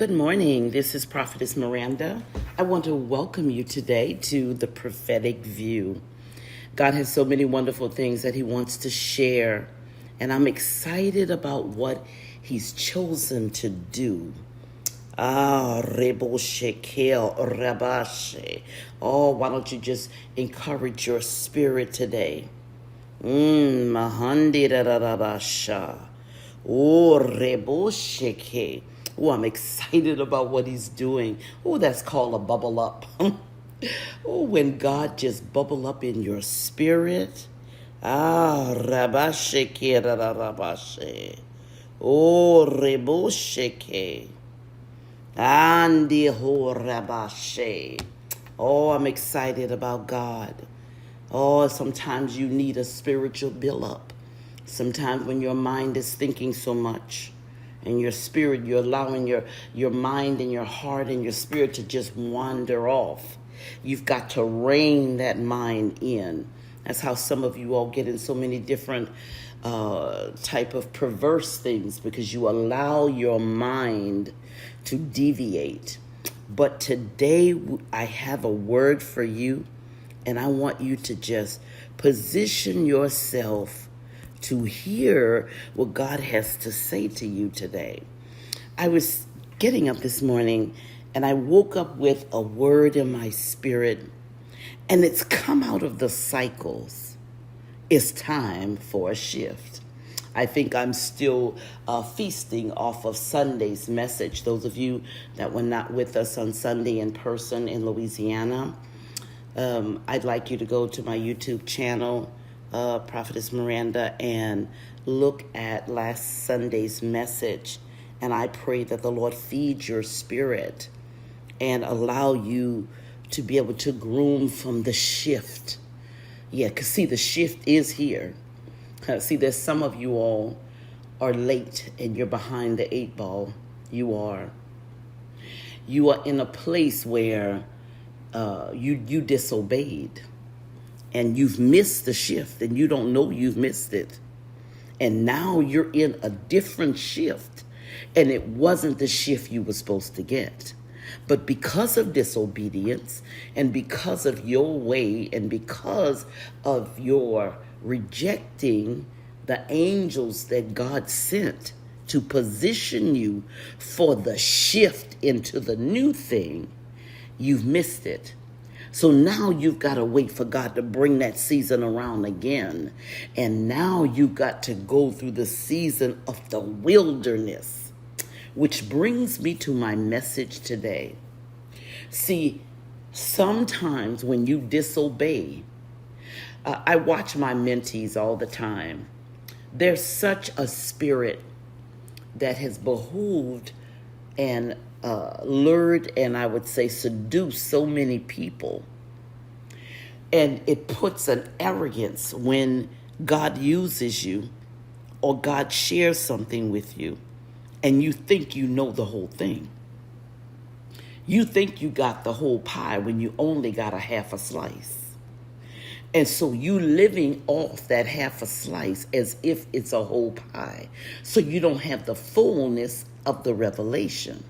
Good morning. This is Prophetess Miranda. I want to welcome you today to the Prophetic View. God has so many wonderful things that He wants to share, and I'm excited about what He's chosen to do. Rebo Shekel Rabashe. Oh, why don't you just encourage your spirit today? Mahandi Rabasha. Oh, Rebo Sheke. Oh, I'm excited about what He's doing. Oh, that's called a bubble up. Oh, when God just bubble up in your spirit. Rabasheke Rabashe. Oh, Rebo Sheke. Andi ho rabashe. Oh, I'm excited about God. Oh, sometimes you need a spiritual build-up. Sometimes when your mind is thinking so much, and your spirit, you're allowing your mind and your heart and your spirit to just wander off. You've got to rein that mind in. That's how some of you all get in so many different type of perverse things, because you allow your mind to deviate. But today I have a word for you, and I want you to just position yourself to hear what God has to say to you today. I was getting up this morning, and I woke up with a word in my spirit, and it's come out of the cycles. It's time for a shift. I think I'm still feasting off of Sunday's message. Those of you that were not with us on Sunday in person in Louisiana, I'd like you to go to my YouTube channel, Prophetess Miranda, and look at last Sunday's message. And I pray that the Lord feeds your spirit and allow you to be able to groom from the shift. Yeah, because see, the shift is here. See, there's some of you all are late and you're behind the 8 ball. You are in a place where you disobeyed. And you've missed the shift, and you don't know you've missed it. And now you're in a different shift, and it wasn't the shift you were supposed to get. But because of disobedience, and because of your way, and because of your rejecting the angels that God sent to position you for the shift into the new thing, you've missed it. So now you've got to wait for God to bring that season around again. And now you've got to go through the season of the wilderness, which brings me to my message today. See, sometimes when you disobey, I watch my mentees all the time. There's such a spirit that has behooved and lured, and I would say seduced so many people. And it puts an arrogance when God uses you or God shares something with you, and you think you know the whole thing. You think you got the whole pie when you only got a half a slice. And so you living off that half a slice as if it's a whole pie. So you don't have the fullness of the revelation.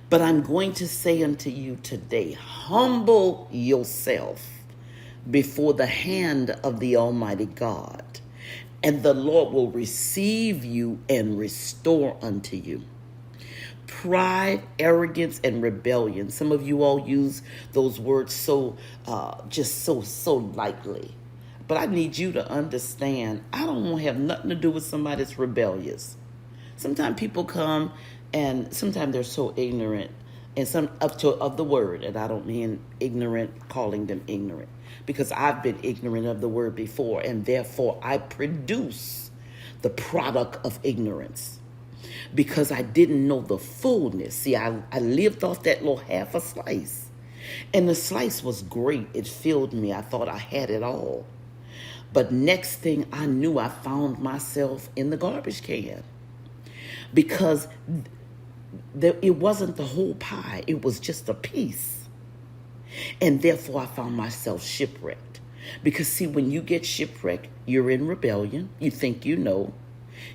But I'm going to say unto you today, humble yourself before the hand of the Almighty God, and the Lord will receive you and restore unto you. Pride, arrogance, and rebellion. Some of you all use those words so lightly. But I need you to understand, I don't want to have nothing to do with somebody that's rebellious. Sometimes people come, and sometimes they're so ignorant and some of the word, and I don't mean ignorant, calling them ignorant, because I've been ignorant of the word before, and therefore I produce the product of ignorance because I didn't know the fullness. See, I lived off that little half a slice, and the slice was great. It filled me. I thought I had it all. But next thing I knew, I found myself in the garbage can, because it wasn't the whole pie. It was just a piece. And therefore, I found myself shipwrecked. Because, see, when you get shipwrecked, you're in rebellion. You think you know.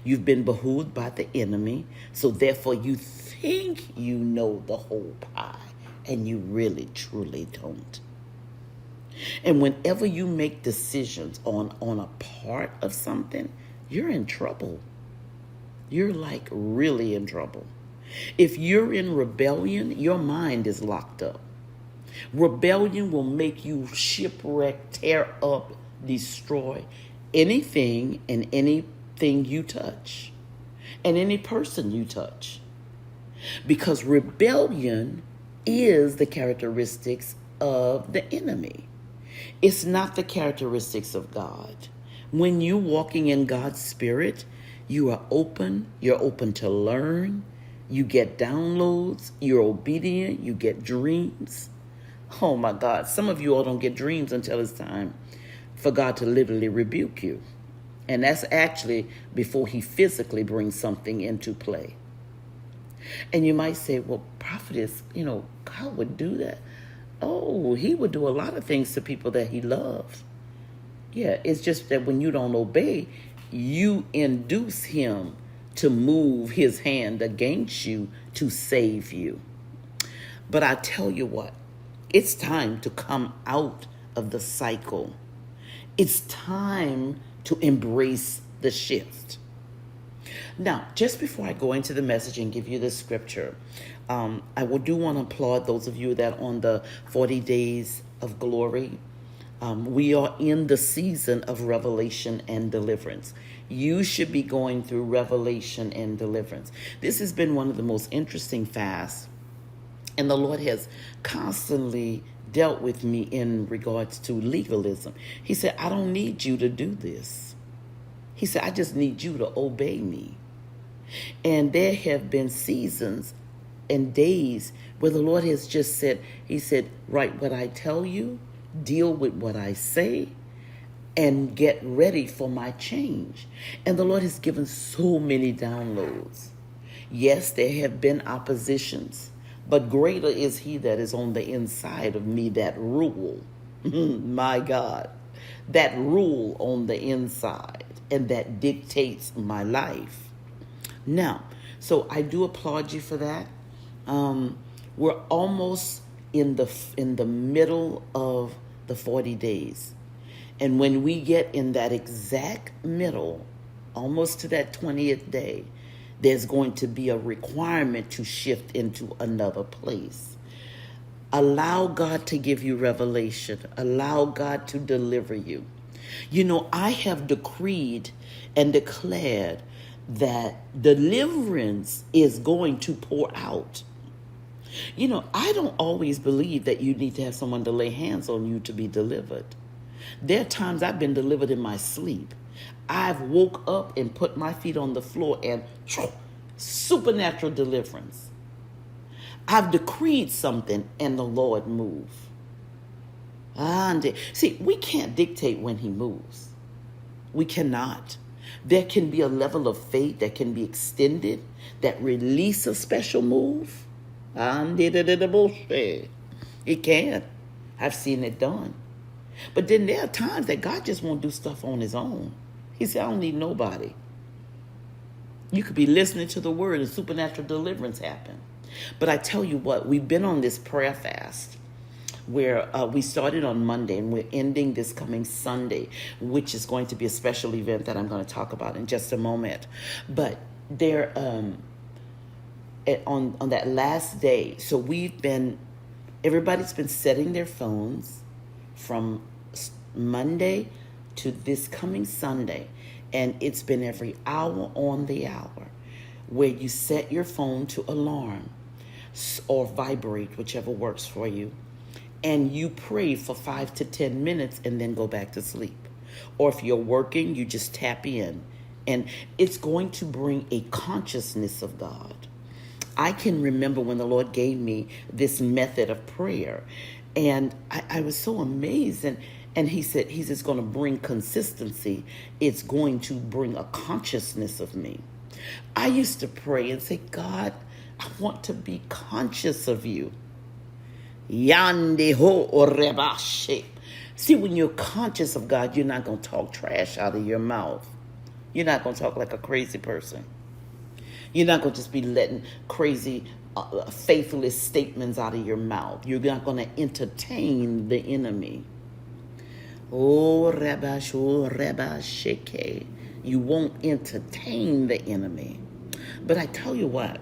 You've been behooved by the enemy, so therefore you think you know the whole pie, and you really, truly don't. And whenever you make decisions on a part of something, you're in trouble. You're like really in trouble. If you're in rebellion, your mind is locked up. Rebellion will make you shipwreck, tear up, destroy anything and anything you touch and any person you touch. Because rebellion is the characteristics of the enemy. It's not the characteristics of God. When you're walking in God's spirit, you are open. You're open to learn. You get downloads. You're obedient. You get dreams. Oh my God. Some of you all don't get dreams until it's time for God to literally rebuke you. And that's actually before he physically brings something into play. And you might say, well, prophetess, God would do that. Oh, he would do a lot of things to people that he loves. Yeah, it's just that when you don't obey, you induce him to move his hand against you to save you. But I tell you what, it's time to come out of the cycle. It's time to embrace the shift. Now, just before I go into the message and give you the scripture, I do want to applaud those of you that on the 40 days of glory. We are in the season of revelation and deliverance. You should be going through revelation and deliverance. This has been one of the most interesting fasts, and the Lord has constantly dealt with me in regards to legalism. He said, I don't need you to do this. He said, I just need you to obey me. And there have been seasons and days where the Lord has just said, he said, write what I tell you, deal with what I say, and get ready for my change. And the Lord has given so many downloads. Yes, there have been oppositions, but greater is he that is on the inside of me that rule. My God, that rule on the inside and that dictates my life. Now, so I do applaud you for that. We're almost in the middle of the 40 days. And when we get in that exact middle, almost to that 20th day, there's going to be a requirement to shift into another place. Allow God to give you revelation. Allow God to deliver you. I have decreed and declared that deliverance is going to pour out. I don't always believe that you need to have someone to lay hands on you to be delivered. There are times I've been delivered in my sleep. I've woke up and put my feet on the floor and supernatural deliverance. I've decreed something and the Lord moved. See, we can't dictate when he moves. We cannot. There can be a level of faith that can be extended that release a special move. It can. I've seen it done. But then there are times that God just won't do stuff on his own. He said, I don't need nobody. You could be listening to the word and supernatural deliverance happen. But I tell you what, we've been on this prayer fast where we started on Monday and we're ending this coming Sunday, which is going to be a special event that I'm going to talk about in just a moment. But there, on that last day, so everybody's been setting their phones from Monday to this coming Sunday, and it's been every hour on the hour where you set your phone to alarm or vibrate, whichever works for you, and you pray for 5 to 10 minutes and then go back to sleep. Or if you're working, you just tap in, and it's going to bring a consciousness of God. I can remember when the Lord gave me this method of prayer, and I was so amazed. And he said, it's going to bring consistency. It's going to bring a consciousness of me. I used to pray and say, God, I want to be conscious of you. Yande ho orebashe. See, when you're conscious of God, you're not going to talk trash out of your mouth. You're not going to talk like a crazy person. You're not going to just be letting crazy, faithless statements out of your mouth. You're not going to entertain the enemy. Oh, Rabash, oh, Rabashake. You won't entertain the enemy. But I tell you what,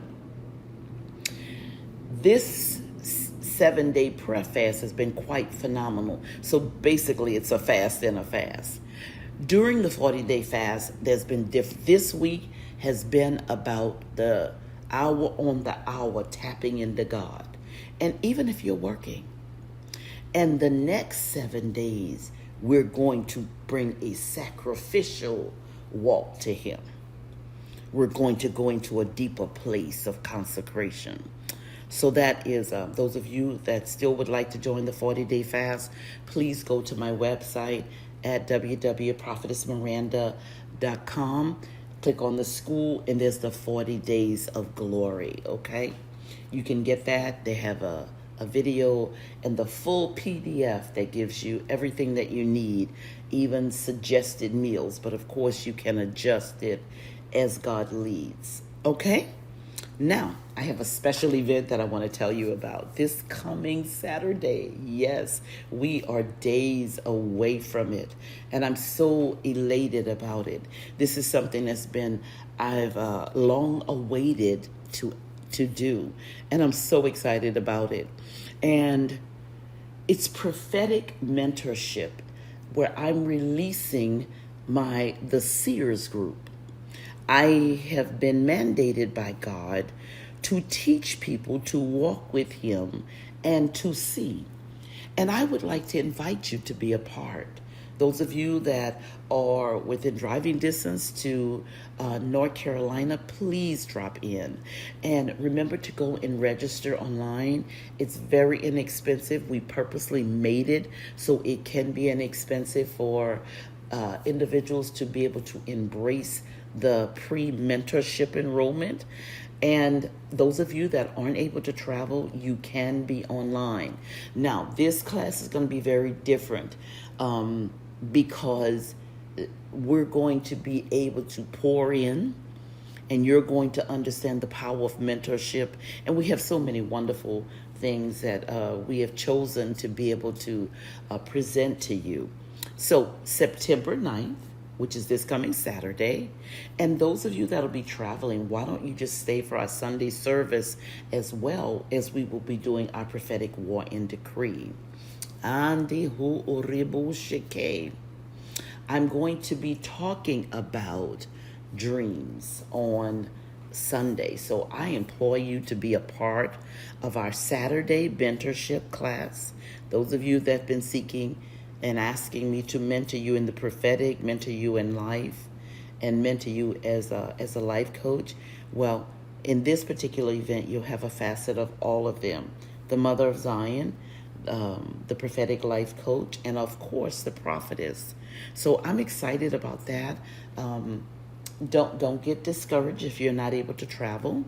this 7-day prayer fast has been quite phenomenal. So basically, it's a fast and a fast. During the 40-day fast, there's been this week has been about the hour on the hour tapping into God. And even if you're working, and the next 7 days, we're going to bring a sacrificial walk to Him. We're going to go into a deeper place of consecration. So that is, those of you that still would like to join the 40-day fast, please go to my website at www.prophetessmiranda.com. Click on the school, and there's the 40 days of glory, okay? You can get that. They have a video and the full PDF that gives you everything that you need, even suggested meals. But of course, you can adjust it as God leads, okay? Now, I have a special event that I want to tell you about this coming Saturday. Yes, we are days away from it, and I'm so elated about it. This is something I've long awaited to do, and I'm so excited about it. And it's prophetic mentorship, where I'm releasing the Seers group. I have been mandated by God to teach people to walk with Him and to see. And I would like to invite you to be a part. Those of you that are within driving distance to North Carolina, please drop in. And remember to go and register online. It's very inexpensive. We purposely made it so it can be inexpensive for individuals to be able to embrace the pre-mentorship enrollment. And those of you that aren't able to travel, you can be online. Now, this class is going to be very different because we're going to be able to pour in, and you're going to understand the power of mentorship. And we have so many wonderful things that we have chosen to be able to present to you. So September 9th, which is this coming Saturday. And those of you that'll be traveling, why don't you just stay for our Sunday service as well, as we will be doing our prophetic war and decree. I'm going to be talking about dreams on Sunday. So I implore you to be a part of our Saturday mentorship class. Those of you that have been seeking and asking me to mentor you in the prophetic, mentor you in life, and mentor you as a life coach. Well, in this particular event, you'll have a facet of all of them. The Mother of Zion, the prophetic life coach, and of course, the prophetess. So I'm excited about that. Don't get discouraged if you're not able to travel,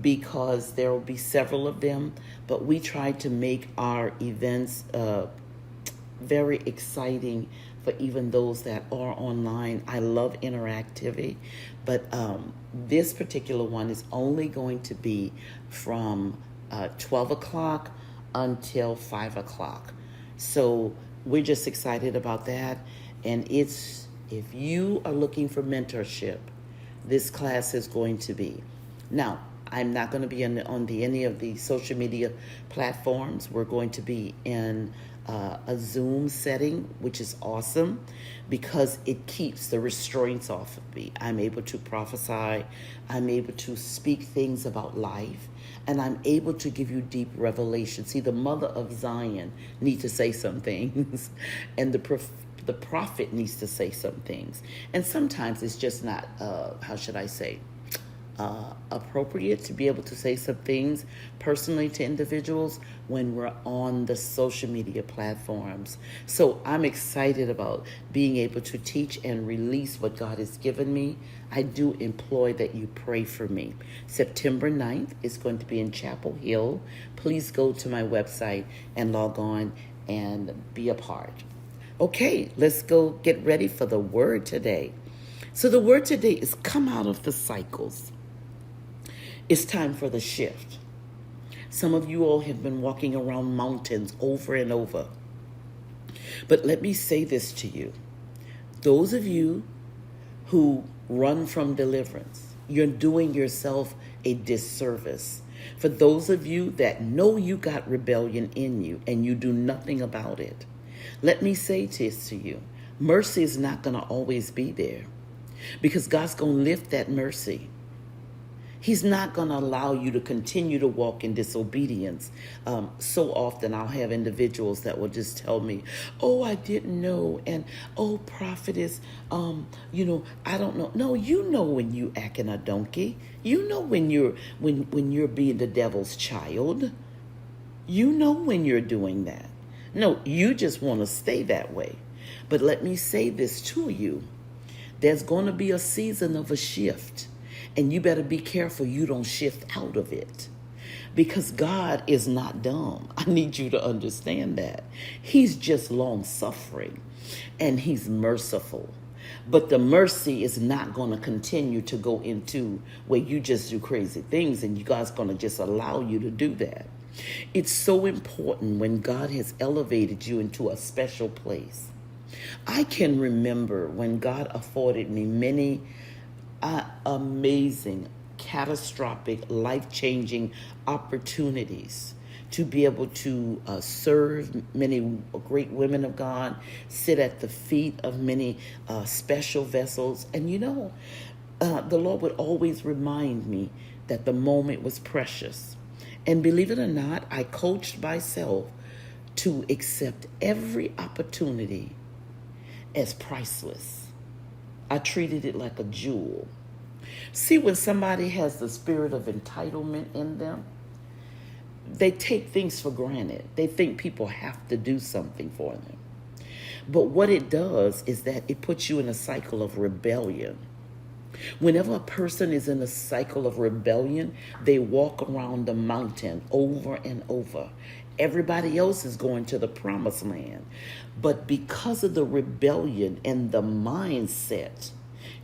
because there will be several of them. But we try to make our events very exciting for even those that are online. I love interactivity, but this particular one is only going to be from 12 o'clock until 5 o'clock. So we're just excited about that. And if you are looking for mentorship, this class is going to be. Now, I'm not going to be on any of the social media platforms. We're going to be in a Zoom setting, which is awesome because it keeps the restraints off of me. I'm able to prophesy. I'm able to speak things about life, and I'm able to give you deep revelation. See, the Mother of Zion needs to say some things, and the prophet needs to say some things. And sometimes it's just not, appropriate to be able to say some things personally to individuals when we're on the social media platforms. So I'm excited about being able to teach and release what God has given me. I do implore that you pray for me. September 9th is going to be in Chapel Hill. Please go to my website and log on and be a part. Okay, let's go get ready for the word today. So the word today is come out of the cycles. It's time for the shift. Some of you all have been walking around mountains over and over. But let me say this to you. Those of you who run from deliverance, you're doing yourself a disservice. For those of you that know you got rebellion in you and you do nothing about it, let me say this to you. Mercy is not going to always be there because God's going to lift that mercy. He's not going to allow you to continue to walk in disobedience. So often I'll have individuals that will just tell me, oh, I didn't know. And, oh, prophetess, I don't know. No, you know when you acting a donkey. You know when you're being the devil's child. You know when you're doing that. No, you just want to stay that way. But let me say this to you. There's going to be a season of a shift. And you better be careful you don't shift out of it. Because God is not dumb. I need you to understand that. He's just long-suffering. And he's merciful. But the mercy is not going to continue to go into where you just do crazy things. And God's going to just allow you to do that. It's so important when God has elevated you into a special place. I can remember when God afforded me many amazing, catastrophic, life-changing opportunities to be able to serve many great women of God, sit at the feet of many special vessels. And the Lord would always remind me that the moment was precious. And believe it or not, I coached myself to accept every opportunity as priceless. I treated it like a jewel. See, when somebody has the spirit of entitlement in them, they take things for granted. They think people have to do something for them. But what it does is that it puts you in a cycle of rebellion. Whenever a person is in a cycle of rebellion, they walk around the mountain over and over. Everybody else is going to the promised land. But because of the rebellion and the mindset,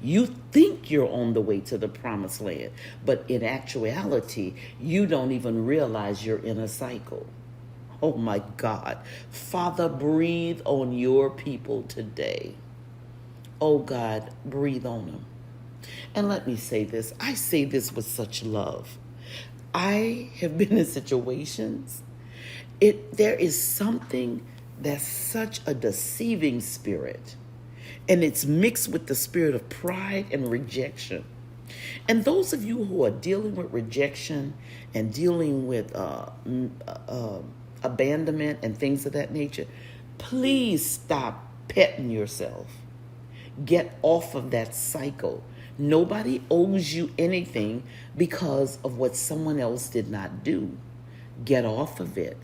you think you're on the way to the promised land. But in actuality, you don't even realize you're in a cycle. Oh my God. Father, breathe on your people today. Oh God, breathe on them. And let me say this. I say this with such love. I have been in situations. There is something that's such a deceiving spirit. And it's mixed with the spirit of pride and rejection. And those of you who are dealing with rejection and dealing with abandonment and things of that nature, please stop petting yourself. Get off of that cycle. Nobody owes you anything because of what someone else did not do. Get off of it.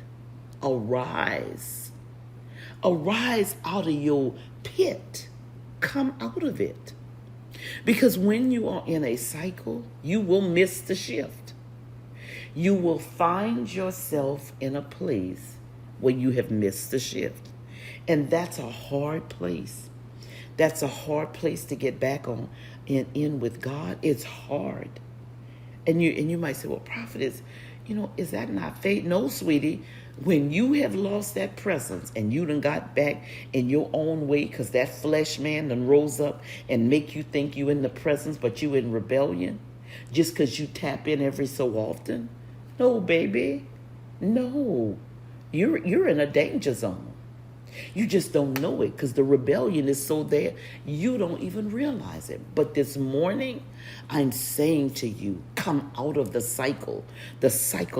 Arise. Arise out of your pit. Come out of it. Because when you are in a cycle, you will miss the shift. You will find yourself in a place where you have missed the shift. And that's a hard place. That's a hard place to get back on in with God. It's hard. And you might say, well, prophetess, is that not faith? No, sweetie. When you have lost that presence and you done got back in your own way because that flesh man done rose up and make you think you in the presence, but you in rebellion just because you tap in every so often. No, baby. No. You're in a danger zone. You just don't know it because the rebellion is so there, you don't even realize it. But this morning, I'm saying to you, come out of the cycle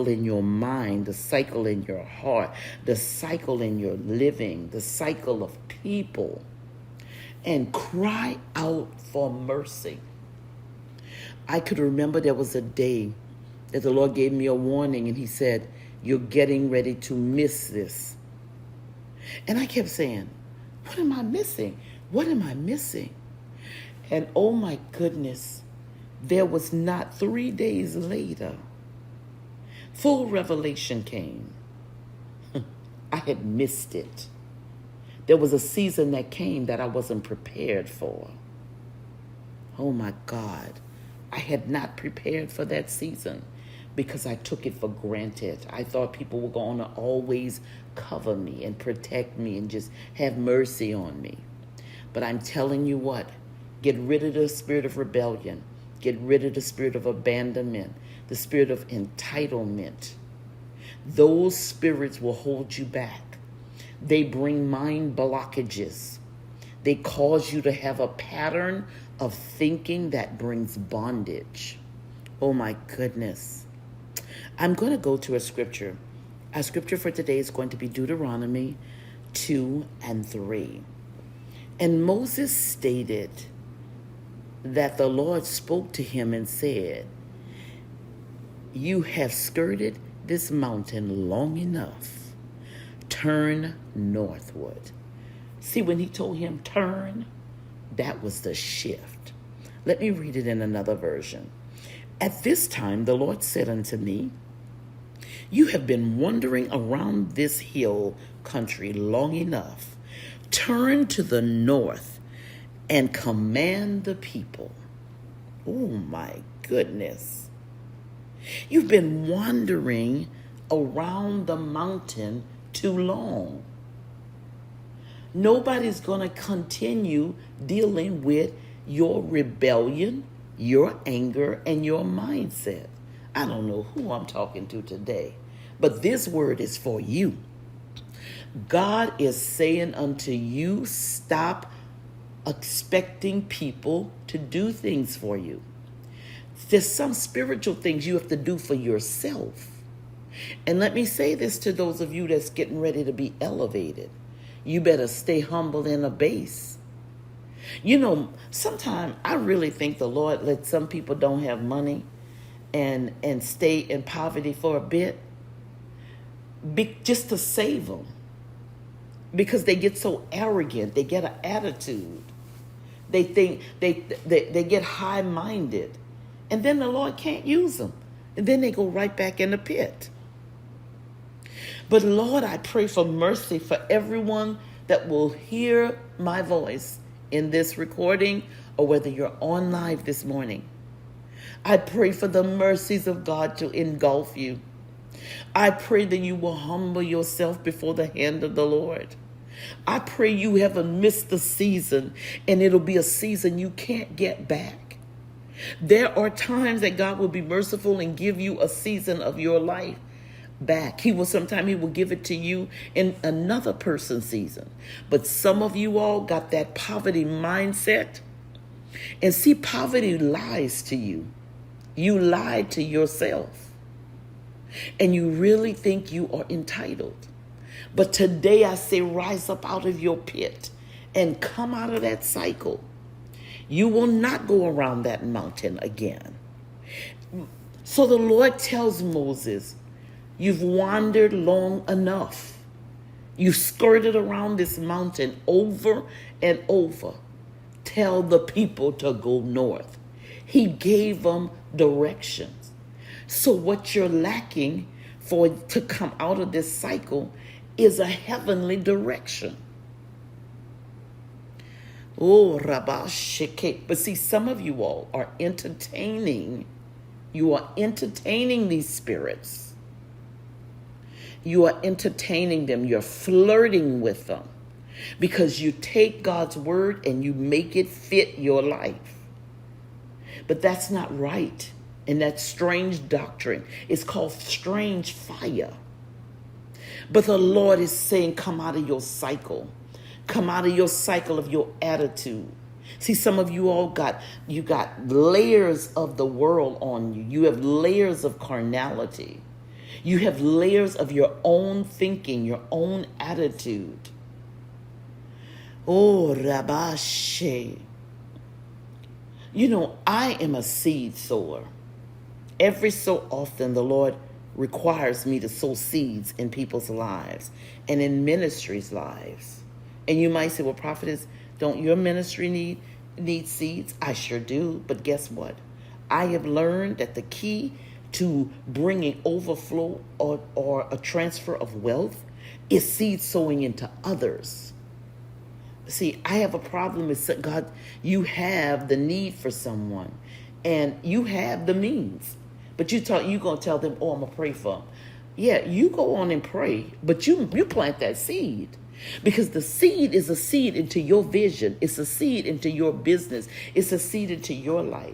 in your mind, the cycle in your heart, the cycle in your living, the cycle of people, and cry out for mercy. I could remember there was a day that the Lord gave me a warning and he said, you're getting ready to miss this. And I kept saying, what am I missing? What am I missing? And oh my goodness, there was not 3 days later, full revelation came. I had missed it. There was a season that came that I wasn't prepared for. Oh my God. I had not prepared for that season because I took it for granted. I thought people were going to always cover me and protect me and just have mercy on me. But I'm telling you what, get rid of the spirit of rebellion. Get rid of the spirit of abandonment, the spirit of entitlement. Those spirits will hold you back. They bring mind blockages. They cause you to have a pattern of thinking that brings bondage. Oh my goodness. I'm going to go to a scripture. Our scripture for today is going to be Deuteronomy 2 and 3. And Moses stated that the Lord spoke to him and said, "You have skirted this mountain long enough. Turn northward." See, when he told him turn, that was the shift. Let me read it in another version. "At this time, the Lord said unto me, you have been wandering around this hill country long enough. Turn to the north and command the people." Oh my goodness. You've been wandering around the mountain too long. Nobody's going to continue dealing with your rebellion, your anger, and your mindset. I don't know who I'm talking to today, but this word is for you. God is saying unto you, stop expecting people to do things for you. There's some spiritual things you have to do for yourself. And let me say this to those of you that's getting ready to be elevated. You better stay humble and abase. You know, sometimes I really think the Lord let some people don't have money and stay in poverty for a bit just to save them. Because they get so arrogant. They get an attitude. They think they get high-minded. And then the Lord can't use them. And then they go right back in the pit. But Lord, I pray for mercy for everyone that will hear my voice in this recording or whether you're on live this morning. I pray for the mercies of God to engulf you. I pray that you will humble yourself before the hand of the Lord. I pray you haven't missed the season and it'll be a season you can't get back. There are times that God will be merciful and give you a season of your life back. Sometimes he will give it to you in another person's season. But some of you all got that poverty mindset. And see, poverty lies to you. You lied to yourself. And you really think you are entitled. But today I say, rise up out of your pit and come out of that cycle. You will not go around that mountain again. So the Lord tells Moses, you've wandered long enough. You've skirted around this mountain over and over. Tell the people to go north. He gave them directions. So what you're lacking to come out of this cycle is a heavenly direction. Oh, Rabba Sheke. But see, some of you all are entertaining. You are entertaining these spirits. You are entertaining them. You're flirting with them because you take God's word and you make it fit your life. But that's not right. And that's strange doctrine. It's called strange fire. But the Lord is saying, come out of your cycle. Come out of your cycle of your attitude. See, some of you all got layers of the world on you. You have layers of carnality. You have layers of your own thinking, your own attitude. Oh, Rabashe. You know, I am a seed sower. Every so often, the Lord requires me to sow seeds in people's lives and in ministries' lives. And you might say, well, Prophetess, don't your ministry need seeds? I sure do. But guess what? I have learned that the key to bringing overflow or a transfer of wealth is seed sowing into others. See, I have a problem with God. You have the need for someone, and you have the means, but you gonna tell them, "Oh, I'm gonna pray for them." Yeah, you go on and pray, but you plant that seed, because the seed is a seed into your vision. It's a seed into your business. It's a seed into your life.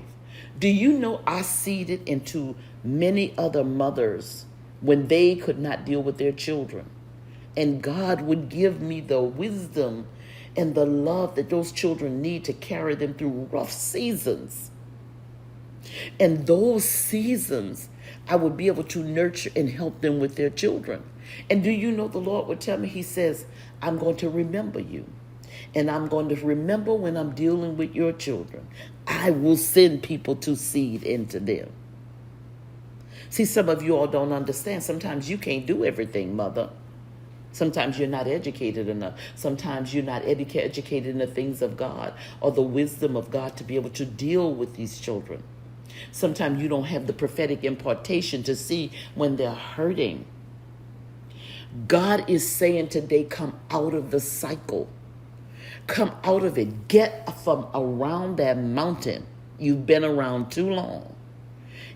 Do you know I seeded into many other mothers when they could not deal with their children, and God would give me the wisdom and the love that those children need to carry them through rough seasons. And those seasons, I would be able to nurture and help them with their children. And do you know the Lord would tell me, he says, I'm going to remember you. And I'm going to remember when I'm dealing with your children. I will send people to seed into them. See, some of you all don't understand. Sometimes you can't do everything, mother. Sometimes you're not educated enough. Sometimes you're not educated in the things of God or the wisdom of God to be able to deal with these children. Sometimes you don't have the prophetic impartation to see when they're hurting. God is saying today, come out of the cycle. Come out of it. Get from around that mountain. You've been around too long.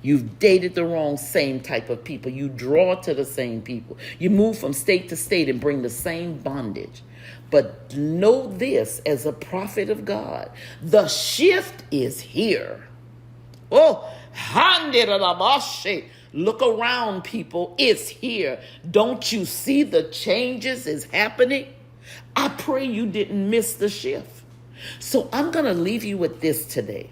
You've dated the wrong same type of people. You draw to the same people. You move from state to state and bring the same bondage. But know this, as a prophet of God, the shift is here. Oh, look around, people. It's here. Don't you see the changes is happening? I pray you didn't miss the shift. So I'm going to leave you with this today.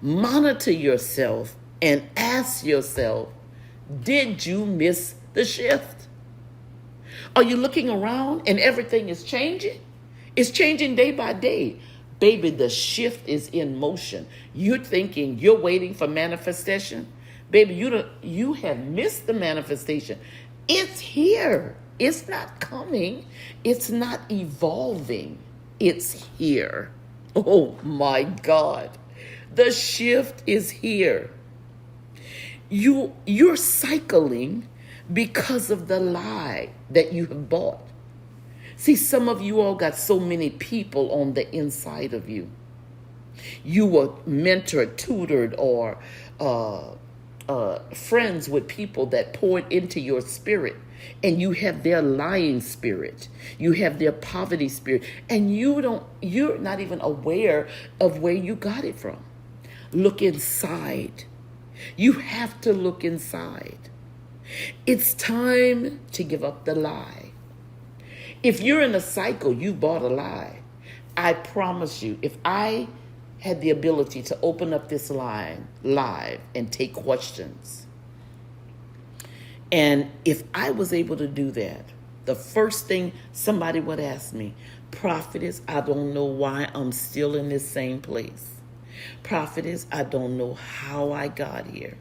Monitor yourself and ask yourself, did you miss the shift? Are you looking around and everything is changing? It's changing day by day. Baby, the shift is in motion. You're thinking you're waiting for manifestation. Baby, you have missed the manifestation. It's here. It's not coming. It's not evolving. It's here. Oh my God. The shift is here. You're cycling because of the lie that you have bought. See, some of you all got so many people on the inside of you. You were mentored, tutored, or friends with people that poured into your spirit, and you have their lying spirit. You have their poverty spirit, and you're not even aware of where you got it from. Look inside. You have to look inside. It's time to give up the lie. If you're in a cycle, you bought a lie. I promise you, if I had the ability to open up this line live and take questions, and if I was able to do that, the first thing somebody would ask me, Prophetess, I don't know why I'm still in this same place. Prophetess, I don't know how I got here.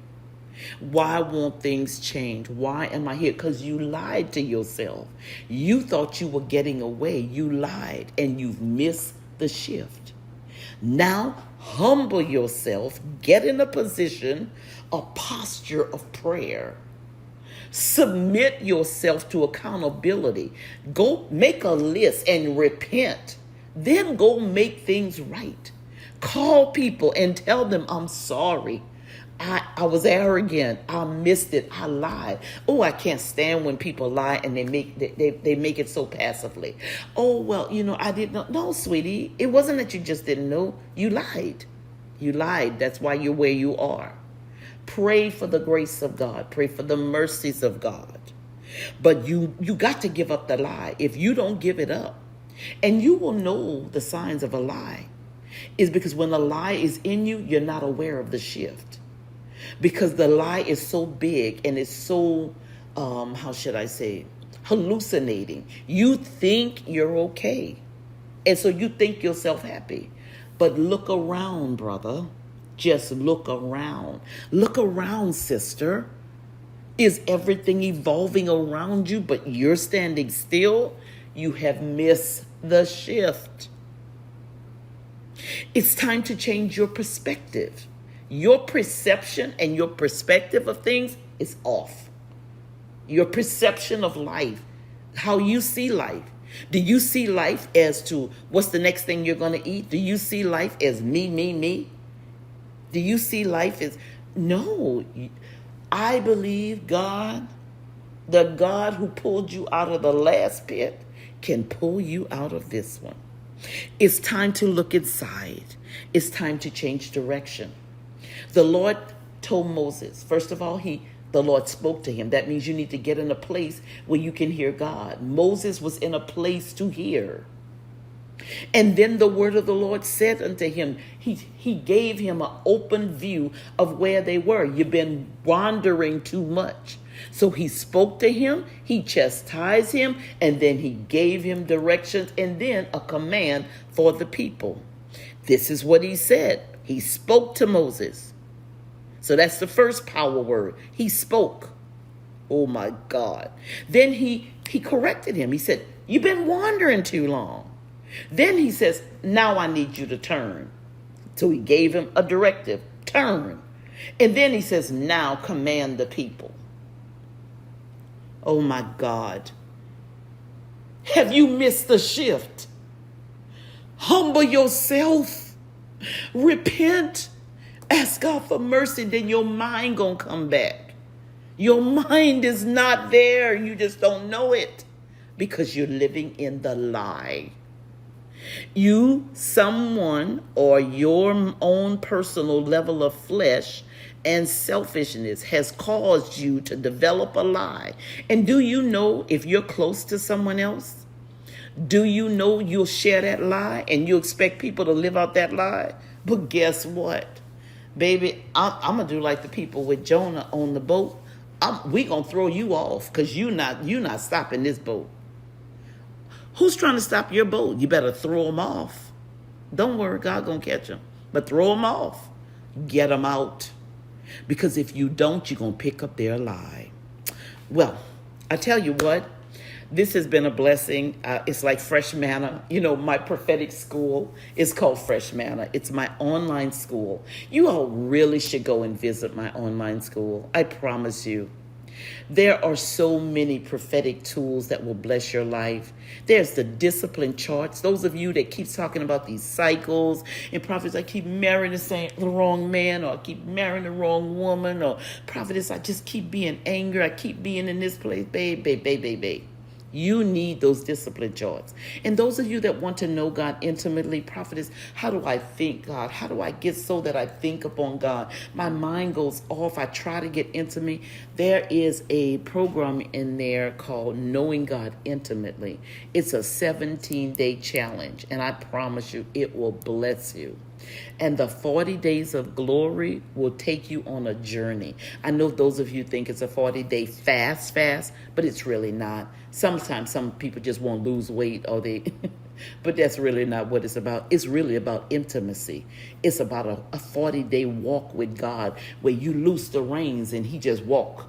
Why won't things change? Why am I here? Because you lied to yourself. You thought you were getting away. You lied, and you've missed the shift. Now, humble yourself. Get in a position, a posture of prayer. Submit yourself to accountability. Go make a list and repent. Then go make things right. Call people and tell them, I'm sorry. I was arrogant. I missed it. I lied. Oh, I can't stand when people lie and they make it so passively. Oh, well, I didn't know. No, sweetie, it wasn't that you just didn't know. You lied. You lied. That's why you're where you are. Pray for the grace of God. Pray for the mercies of God. But you got to give up the lie. If you don't give it up, and you will know the signs of a lie, is because when a lie is in you, you're not aware of the shift. Because the lie is so big and it's so, hallucinating. You think you're okay. And so you think yourself happy. But look around, brother. Just look around. Look around, sister. Is everything evolving around you, but you're standing still? You have missed the shift. It's time to change your perspective. Your perception and your perspective of things is off. Your perception of life, how you see life. Do you see life as to what's the next thing you're going to eat? Do you see life as me, me, me? Do you see life as, no, I believe God, the God who pulled you out of the last pit, can pull you out of this one. It's time to look inside. It's time to change direction. The Lord told Moses, first of all, the Lord spoke to him. That means you need to get in a place where you can hear God. Moses was in a place to hear. And then the word of the Lord said unto him, he gave him an open view of where they were. You've been wandering too much. So he spoke to him, he chastised him, and then he gave him directions and then a command for the people. This is what he said. He spoke to Moses. So that's the first power word. He spoke. Oh my God. Then he corrected him. He said, you've been wandering too long. Then he says, now I need you to turn. So he gave him a directive, turn. And then he says, now command the people. Oh my God. Have you missed the shift? Humble yourself. Repent. Ask God for mercy, then your mind gonna come back. Your mind is not there. You just don't know it because you're living in the lie. You, someone, or your own personal level of flesh and selfishness has caused you to develop a lie. And do you know if you're close to someone else? Do you know you'll share that lie and you expect people to live out that lie? But guess what? Baby, I'm going to do like the people with Jonah on the boat. We going to throw you off because you not stopping this boat. Who's trying to stop your boat? You better throw them off. Don't worry, God going to catch them. But throw them off. Get them out. Because if you don't, you're going to pick up their lie. Well, I tell you what. This has been a blessing. It's like fresh manna. You know, my prophetic school is called Fresh Manna. It's my online school. You all really should go and visit my online school. I promise you. There are so many prophetic tools that will bless your life. There's the discipline charts. Those of you that keep talking about these cycles and prophets, I keep marrying the wrong man, or I keep marrying the wrong woman, or prophetess, I just keep being angry. I keep being in this place. Babe. You need those discipline charts. And those of you that want to know God intimately, prophetess, how do I think God? How do I get so that I think upon God? My mind goes off. I try to get intimate. There is a program in there called Knowing God Intimately. It's a 17-day challenge. And I promise you, it will bless you. And the 40 days of glory will take you on a journey. I know those of you think it's a 40-day fast, but it's really not. Sometimes some people just won't lose weight or but that's really not what it's about. It's really about intimacy. It's about a 40-day walk with God where you loose the reins and he just walk.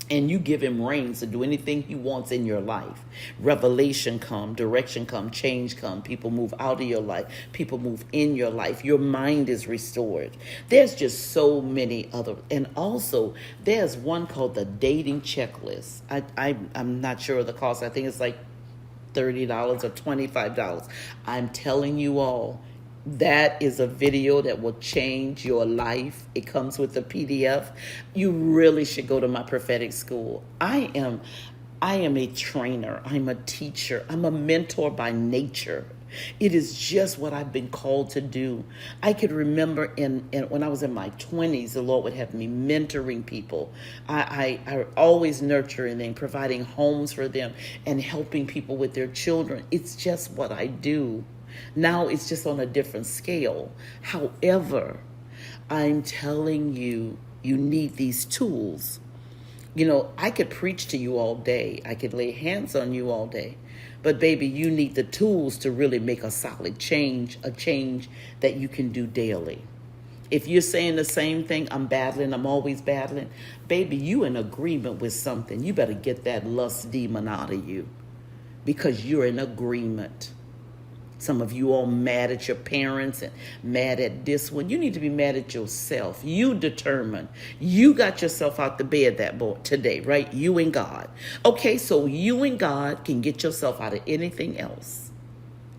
And you give him reins to do anything he wants in your life. Revelation come, direction come, change come. People move out of your life. People move in your life. Your mind is restored. There's just so many other. And also, there's one called the dating checklist. I'm not sure of the cost. I think it's like $30 or $25. I'm telling you all, that is a video that will change your life. It comes with a PDF. You really should go to my prophetic school. I am a trainer. I'm a teacher. I'm a mentor by nature. It is just what I've been called to do. I could remember when I was in my 20s, the Lord would have me mentoring people. I always nurturing them, providing homes for them, and helping people with their children. It's just what I do. Now it's just on a different scale. However, I'm telling you, you need these tools. You know, I could preach to you all day. I could lay hands on you all day. But baby, you need the tools to really make a solid change, a change that you can do daily. If you're saying the same thing, I'm battling, I'm always battling, baby, you in agreement with something. You better get that lust demon out of you because you're in agreement. Some of you all mad at your parents and mad at this one. You need to be mad at yourself. You determined. You got yourself out the bed today, right? You and God. Okay, so you and God can get yourself out of anything else.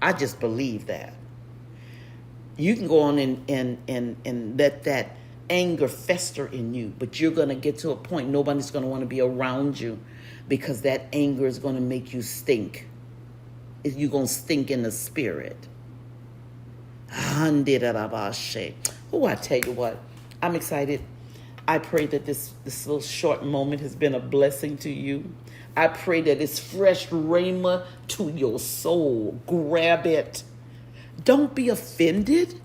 I just believe that. You can go on and let that anger fester in you, but you're going to get to a point nobody's going to want to be around you because that anger is going to make you stink. You're going to stink in the spirit. Oh, I tell you what, I'm excited. I pray that this little short moment has been a blessing to you. I pray that it's fresh rhema to your soul. Grab it. Don't be offended.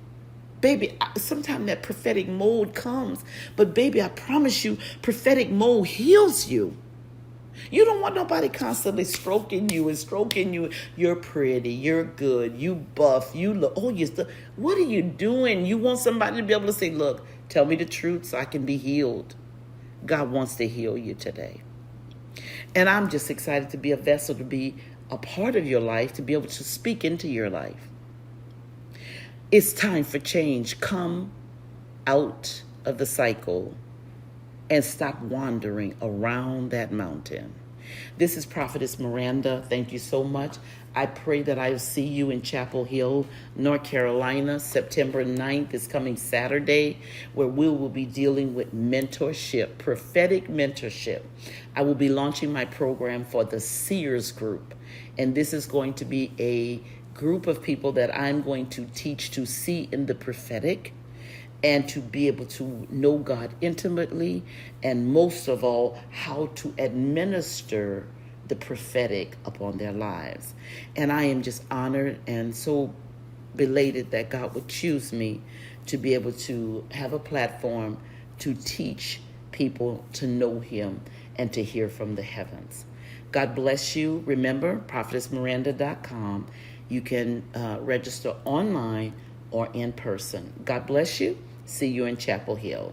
Baby, sometimes that prophetic mode comes. But baby, I promise you, prophetic mode heals you. You don't want nobody constantly stroking you and stroking you. You're pretty. You're good. You buff. You look. Oh, you still. What are you doing? You want somebody to be able to say, look, tell me the truth so I can be healed. God wants to heal you today. And I'm just excited to be a vessel, to be a part of your life, to be able to speak into your life. It's time for change. Come out of the cycle and stop wandering around that mountain. This is Prophetess Miranda. Thank you so much. I pray that I will see you in Chapel Hill, North Carolina. September 9th is coming Saturday, where we will be dealing with mentorship, prophetic mentorship. I will be launching my program for the Seers Group, and this is going to be a group of people that I'm going to teach to see in the prophetic and to be able to know God intimately, and most of all, how to administer the prophetic upon their lives. And I am just honored and so belated that God would choose me to be able to have a platform to teach people to know him and to hear from the heavens. God bless you. Remember, prophetessmiranda.com. You can register online or in person. God bless you. See you in Chapel Hill.